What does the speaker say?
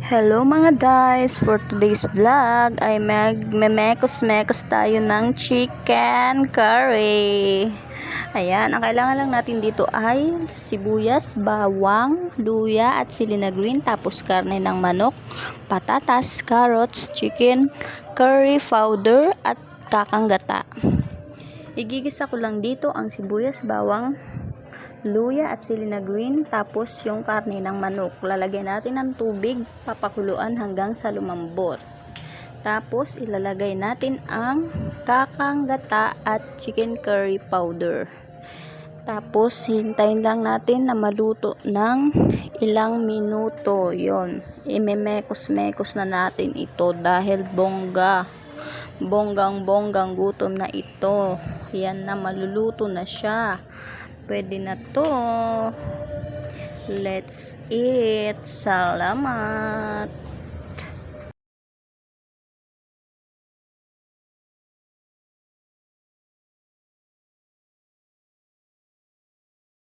Hello mga guys, for today's vlog ay magmemekos-mekos tayo ng chicken curry. Ayan, ang kailangan lang natin dito ay sibuyas, bawang, luya at sili na green, tapos karne ng manok, patatas, carrots, chicken, curry powder at kakanggata. Igigisa ko lang dito ang sibuyas, bawang, luya at sili na green, tapos yung karne ng manok. Lalagyan natin ng tubig, papakuluan hanggang sa lumambot. Tapos ilalagay natin ang kakanggata at chicken curry powder. Tapos hintayin lang natin na maluto ng ilang minuto. Yon, imemekos-mekos na natin ito dahil bonggang gutom na ito. Yan na, maluluto na siya. Pwede na to. Let's eat. Salamat.